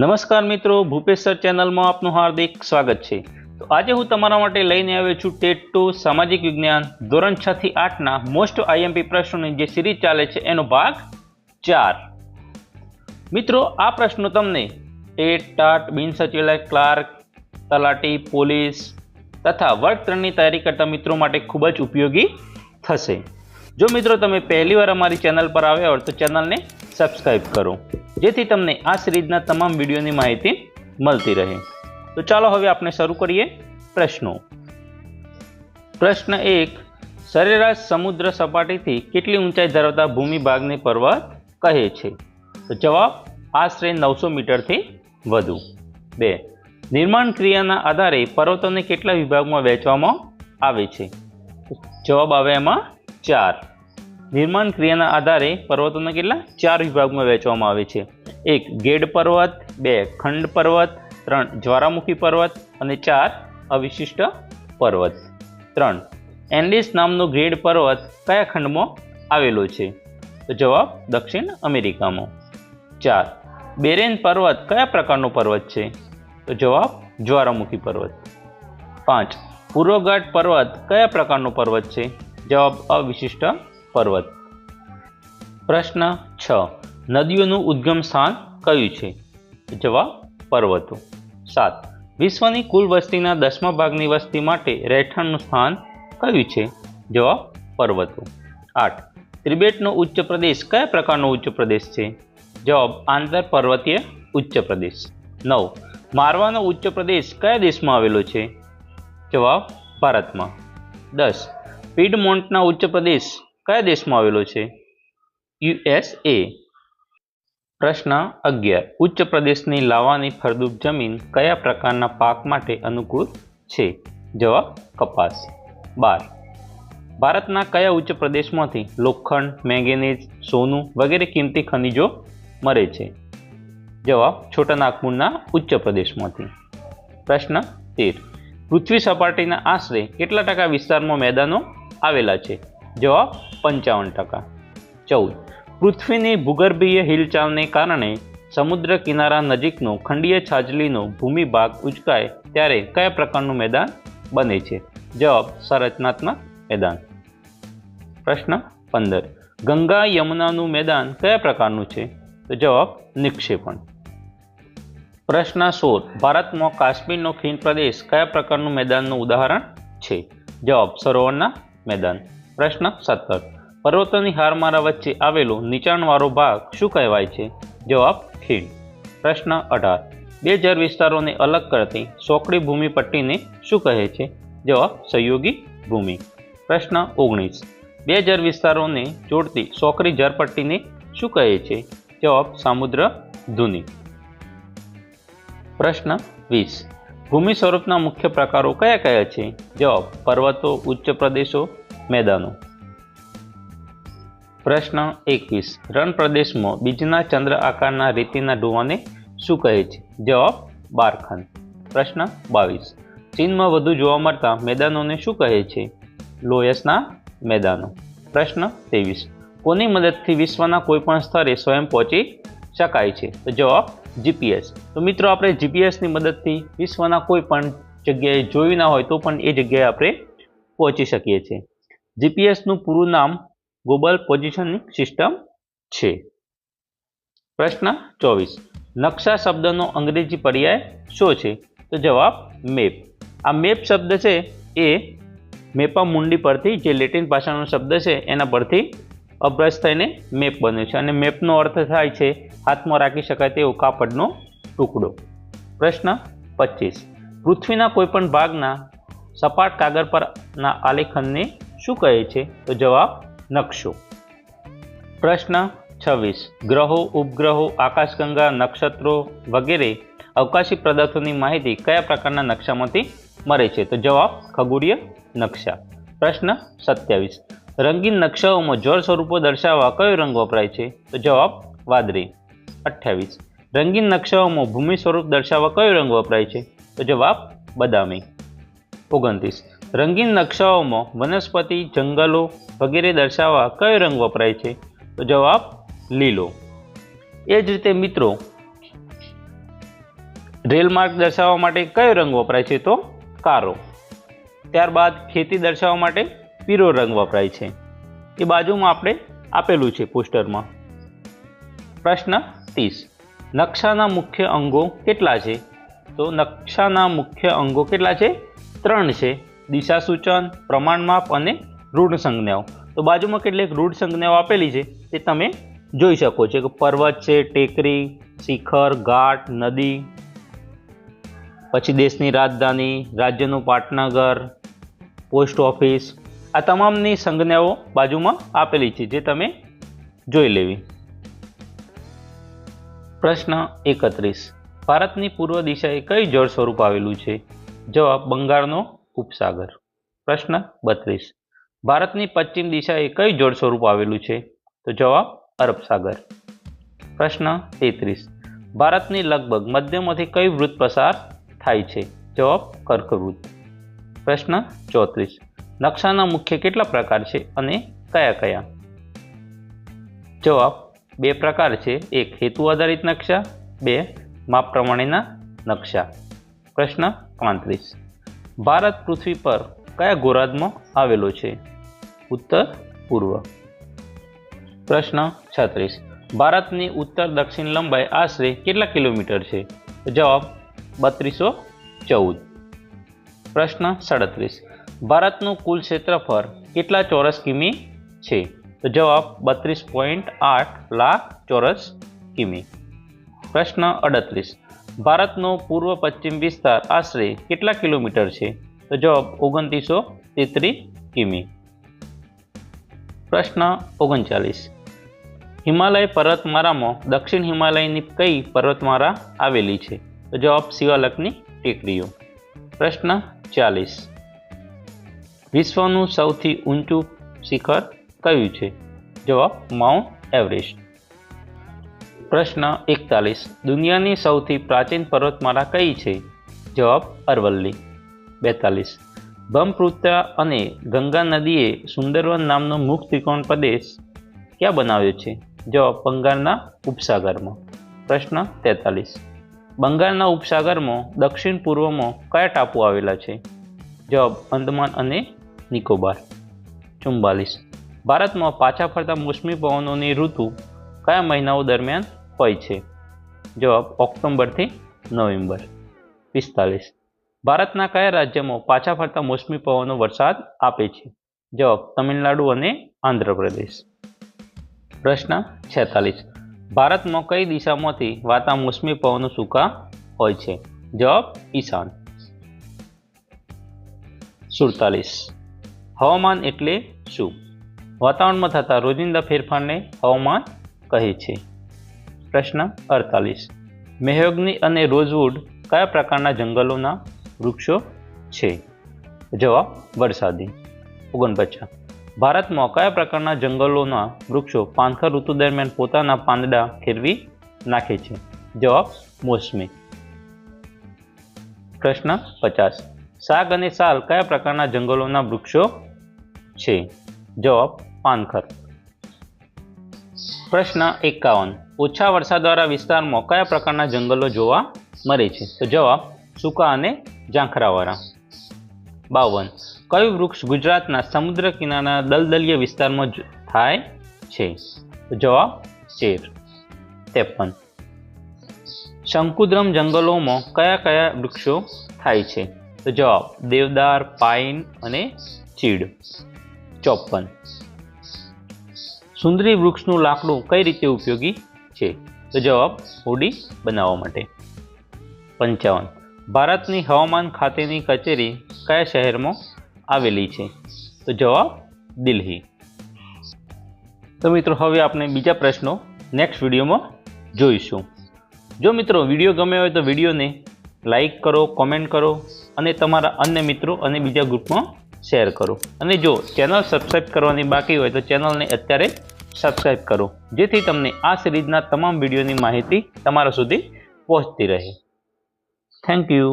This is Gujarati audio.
નમસ્કાર મિત્રો, ભૂપેશ સર ચેનલમાં આપનું હાર્દિક સ્વાગત છે। તો આજે હું તમારા માટે લઈને આવ્યો છું ટેટ 2 સામાજિક વિજ્ઞાન ધોરણ 6 થી 8 ના મોસ્ટ આઈએમપી પ્રશ્નોની જે સિરીઝ ચાલે છે એનો ભાગ 4। મિત્રો, આ પ્રશ્નો તમને ટેટ, ટાટ, બિન સચિવાલય ક્લાર્ક, તલાટી, પોલીસ તથા વર્ગ 3 ની તૈયારી કરતા મિત્રો માટે ખૂબ જ ઉપયોગી થશે। જો મિત્રો તમે પહેલીવાર અમારી ચેનલ પર આવ્યા હોય તો ચેનલને સબસ્ક્રાઇબ કરો, જેથી તમને આ સિરીઝના તમામ વિડીયોની માહિતી મળતી રહે। તો ચાલો હવે આપણે શરૂ કરીએ પ્રશ્નો। પ્રશ્ન 1, સરેરાશ સમુદ્ર સપાટીથી કેટલી ઊંચાઈ ધરાવતા ભૂમિભાગને પર્વત કહે છે? તો જવાબ આશરે 900 મીટરથી વધુ। 2, નિર્માણ ક્રિયાના આધારે પર્વતોને કેટલા વિભાગમાં વહેંચવામાં આવે છે? જવાબ આવે એમાં 4। નિર્માણ ક્રિયાના આધારે પર્વતોને કેટલા 4 વિભાગમાં વહેંચવામાં આવે છે। 1, ગેડ પર્વત, 2, ખંડ પર્વત, 3, જ્વાળામુખી પર્વત અને 4, અવિશિષ્ટ પર્વત। 3, એન્ડીસ નામનો ગ્રેડ પર્વત કયા ખંડમાં આવેલો છે? તો જવાબ દક્ષિણ અમેરિકામાં। 4, બેરેન પર્વત કયા પ્રકારનો પર્વત છે? તો જવાબ જ્વાળામુખી પર્વત। 5, પૂર્વઘાટ પર્વત કયા પ્રકારનો પર્વત છે? જવાબ અવિશિષ્ટ પર્વત। પ્રશ્ન 6, નદીઓનું ઉદ્ગમ સ્થાન કયું છે? જવાબ પર્વતો। 7, વિશ્વની કુલ વસ્તીના 10મા ભાગની વસ્તી માટે રહેઠાણનું સ્થાન કયું છે? જવાબ પર્વતો। 8, ત્રિબેટનો ઉચ્ચ પ્રદેશ કયા પ્રકારનો ઉચ્ચ પ્રદેશ છે? જવાબ આંતર પર્વતીય ઉચ્ચ પ્રદેશ। 9, મારવાનો ઉચ્ચ પ્રદેશ કયા દેશમાં આવેલો છે? જવાબ ભારતમાં। 10, પીડમોન્ટના ઉચ્ચ પ્રદેશ કયા દેશમાં આવેલો છે? USA। પ્રશ્ન 11, ઉચ્ચ પ્રદેશની લાવાની ફળદ્રુપ જમીન કયા પ્રકારના પાક માટે અનુકૂળ છે? જવાબ કપાસ। 12, ભારતના કયા ઉચ્ચ પ્રદેશમાંથી લોખંડ, મેંગેનીઝ, સોનું વગેરે કિંમતી ખનિજો મળે છે? જવાબ છોટાનાગપુરના ઉચ્ચ પ્રદેશમાંથી। પ્રશ્ન 13, પૃથ્વી સપાટીના આશરે કેટલા ટકા વિસ્તારમાં મેદાનો આવેલા છે? જવાબ 55%। 14, પૃથ્વીની ભૂગર્ભીય હિલચાલને કારણે સમુદ્ર કિનારા નજીકનો ખંડીય છાજલીનો ભૂમિભાગ ઉંચકાય ત્યારે કયા પ્રકારનું મેદાન બને છે? જવાબ સંરચનાત્મક મેદાન। પ્રશ્ન 15, ગંગા યમુનાનું મેદાન કયા પ્રકારનું છે? તો જવાબ નિક્ષેપણ। પ્રશ્ન 16, ભારતમાં કાશ્મીરનો ખીણ પ્રદેશ કયા પ્રકારનું મેદાનનું ઉદાહરણ છે? જવાબ સરોવરના મેદાન। પ્રશ્ન 17, પર્વતોની હારમાળા વચ્ચે આવેલો નીચાણવાળો ભાગ શું કહેવાય છે? જવાબ ખીણ। પ્રશ્ન 18, બે જળ વિસ્તારોને અલગ કરતી સોકડી ભૂમિ પટ્ટીને શું કહે છે? જવાબ સહયોગી ભૂમિ। પ્રશ્ન 19, બે જળ વિસ્તારોને જોડતી સોકડી જળપટ્ટીને શું કહે છે? જવાબ સામુદ્ર ધુની। પ્રશ્ન 20, ભૂમિ સ્વરૂપના મુખ્ય પ્રકારો કયા કયા છે? જવાબ પર્વતો, ઉચ્ચ પ્રદેશો, મેદાનો। પ્રશ્ન 21, રણ પ્રદેશમાં બીજના ચંદ્ર આકારના રેતીના ડોવાને શું કહે છે? જવાબ બારખંડ। પ્રશ્ન 22, ચીનમાં વધુ જોવા મળતા મેદાનોને શું કહે છે? લોયસના મેદાનો। પ્રશ્ન 23, કોની મદદથી વિશ્વના કોઈપણ સ્થળે સ્વયં પહોંચી શકાય છે? તો જવાબ જીપીએસ। તો મિત્રો, આપણે જીપીએસની મદદથી વિશ્વના કોઈ પણ જગ્યાએ જોયું ના હોય તો પણ એ જગ્યાએ આપણે પહોંચી શકીએ છીએ। જીપીએસનું પૂરું નામ ગ્લોબલ પોઝિશનિંગ સિસ્ટમ છે। પ્રશ્ન 24, નકશા શબ્દનો અંગ્રેજી પર્યાય શું છે? તો જવાબ મેપ। આ મેપ શબ્દ છે એ મેપા મુંડી પરથી, જે લેટિન ભાષાનો શબ્દ છે એના પરથી અભ્યાસ થઈને મેપ બન્યો છે, અને મેપનો અર્થ થાય છે હાથમાં રાખી શકાય તેવો કાપડનો ટુકડો। પ્રશ્ન 25, પૃથ્વીના કોઈપણ ભાગના સપાટ કાગળ પરના આલેખનને શું કહે છે? તો જવાબ નકશો। પ્રશ્ન 26, ગ્રહો, ઉપગ્રહો, આકાશગંગા, નક્ષત્રો વગેરે અવકાશી પદાર્થોની માહિતી કયા પ્રકારના નકશામાંથી મળે છે? તો જવાબ ખગોળીય નકશા। પ્રશ્ન 27, રંગીન નકશાઓમાં જળ સ્વરૂપો દર્શાવવા કયો રંગ વપરાય છે? તો જવાબ વાદળી। 28, રંગીન નકશાઓમાં ભૂમિ સ્વરૂપ દર્શાવવા કયો રંગ વપરાય છે? તો જવાબ બદામી। 29, રંગીન નકશાઓમાં વનસ્પતિ, જંગલો વગેરે દર્શાવવા કયો રંગ વપરાય છે? તો જવાબ લીલો। એ જ રીતે મિત્રો, રેલ માર્ગ દર્શાવવા માટે કયો રંગ વપરાય છે? તો કાળો. ત્યારબાદ ખેતી દર્શાવવા માટે પીળો રંગ વપરાય છે. એ બાજુમાં આપણે આપેલું છે પોસ્ટરમાં. પ્રશ્ન 30. નકશાના મુખ્ય અંગો કેટલા છે? તો નકશાના મુખ્ય અંગો કેટલા છે? 3 છે. દિશા સૂચન, પ્રમાણ માપ અને રૂઢ સંજ્ઞાઓ. તો બાજુમાં કેટલીક રૂઢ સંજ્ઞાઓ આપેલી છે તે તમે જોઈ શકો છો કે પર્વત છે, ટેકરી, શિખર, ઘાટ, નદી, પછી દેશની રાજધાની, રાજ્યનું પાટનગર, પોસ્ટ ઓફિસ, આ તમામની સંજ્ઞાઓ બાજુમાં આપેલી છે જે તમે જોઈ લેવી. પ્રશ્ન 31. ભારતની પૂર્વ દિશાએ કઈ જળ સ્વરૂપ આવેલું છે? જવાબ બંગાળનો ઉપસાગર. પ્રશ્ન 32. ભારતની પશ્ચિમ દિશાએ કઈ જળ સ્વરૂપ આવેલું છે? તો જવાબ અરબ સાગર. પ્રશ્ન 33. ભારતની લગભગ મધ્યમાંથી કઈ વૃત્ત પસાર થાય છે? જવાબ કર્કવૃત્ત. પ્રશ્ન 34. નકશાના મુખ્ય કેટલા પ્રકાર છે અને કયા કયા? જવાબ 2 પ્રકાર છે. 1 હેતુ આધારિત નકશા, 2 માપ પ્રમાણેના નકશા. પ્રશ્ન 35. ભારત પૃથ્વી પર કયા ગોળાર્ધમાં આવેલો છે? ઉત્તર પૂર્વ. પ્રશ્ન 36. ભારતની ઉત્તર દક્ષિણ લંબાઈ આશરે કેટલા કિલોમીટર છે? જવાબ 3214. પ્રશ્ન 37. ભારતનું કુલ ક્ષેત્રફળ કેટલા ચોરસ કિમી છે? તો જવાબ 32.8 લાખ ચોરસ કિમી. પ્રશ્ન 38. ભારતનો પૂર્વ પશ્ચિમ વિસ્તાર આશરે કેટલા કિલોમીટર છે? તો જવાબ 2933 કિમી. પ્રશ્ન 39. હિમાલય પર્વતમાળામાં દક્ષિણ હિમાલયની કઈ પર્વતમાળા આવેલી છે? તો જવાબ શિવાલકની ટેકરીઓ. પ્રશ્ન 40. વિશ્વનું સૌથી ઊંચું શિખર કયું છે? જવાબ માઉન્ટ એવરેસ્ટ. પ્રશ્ન 41. દુનિયાની સૌથી પ્રાચીન પર્વતમાળા કઈ છે? જવાબ અરવલ્લી. 42. બ્રહ્મપુત્ર અને ગંગા નદીએ સુંદરવન નામનો મુખ્ય ત્રિકોણ પ્રદેશ ક્યાં બનાવ્યો છે? જવાબ બંગાળના ઉપસાગરમાં. પ્રશ્ન 43. બંગાળના ઉપસાગરમાં દક્ષિણ પૂર્વમાં કયા ટાપુ આવેલા છે? જવાબ અંદમાન અને નિકોબાર. 44. ભારતમાં પાછા ફરતા મોસમી પવનોની ઋતુ કયા મહિનાઓ દરમિયાન હોય છે? જવાબ ઓક્ટોબરથી નવેમ્બર. 45. ભારતના કયા રાજ્યમાં પાછા ફરતા મોસમી પવનો વરસાદ આપે છે? જવાબ તમિલનાડુ અને આંધ્રપ્રદેશ. પ્રશ્ન 46. ભારતમાં કઈ દિશામાંથી વાતા મોસમી પવનો સૂકા હોય છે? જવાબ ઈશાન. 47. હવામાન એટલે શું? વાતાવરણમાં થતા રોજિંદા ફેરફારને હવામાન કહે છે. પ્રશ્ન 48. મેહગની અને રોઝવુડ કયા પ્રકારના જંગલોના વૃક્ષો છે? જવાબ વરસાદી. 49. ભારતમાં કયા પ્રકારના જંગલોના વૃક્ષો પાનખર ઋતુ દરમિયાન પોતાના પાંદડા ખેરવી નાખે છે? જવાબ મોસમી. પ્રશ્ન 50. સાગ અને સાલ કયા પ્રકારના જંગલોના વૃક્ષો છે? જવાબ પાનખર. પ્રશ્ન 51. ઓછા વરસાદવાળા વિસ્તારમાં કયા પ્રકારના જંગલો જોવા મળે છે? તો જવાબ સૂકા અને ઝાંખરાવાળા. 52. કયું વૃક્ષ ગુજરાતના સમુદ્ર કિનારાના દલદલીય વિસ્તારમાં થાય છે? તો જવાબ ચેર. 53. શંકુદ્રમ જંગલોમાં કયા કયા વૃક્ષો થાય છે? તો જવાબ દેવદાર, પાઇન અને ચીડ. 54. સુંદરી વૃક્ષનું લાકડું કઈ રીતે ઉપયોગી છે? તો જવાબ હોડી બનાવવા માટે. 55. ભારતની હવામાન ખાતેની કચેરી કયા શહેરમાં આવેલી છે? તો જવાબ દિલ્હી. તો મિત્રો હવે આપણે બીજા પ્રશ્નો નેક્સ્ટ વિડીયોમાં જોઈશું. જો મિત્રો વિડીયો ગમ્યો હોય તો વિડીયોને લાઈક કરો, કોમેન્ટ કરો અને તમારા અન્ય મિત્રો અને બીજા ગ્રુપમાં શેર કરો. અને જો ચેનલ સબસ્ક્રાઈબ કરવાની બાકી હોય તો ચેનલને અત્યારે સબસ્ક્રાઈબ કરો, જેથી તમને આ સિરીઝના તમામ વિડીયોની માહિતી તમારા સુધી પહોંચતી રહે. Thank you.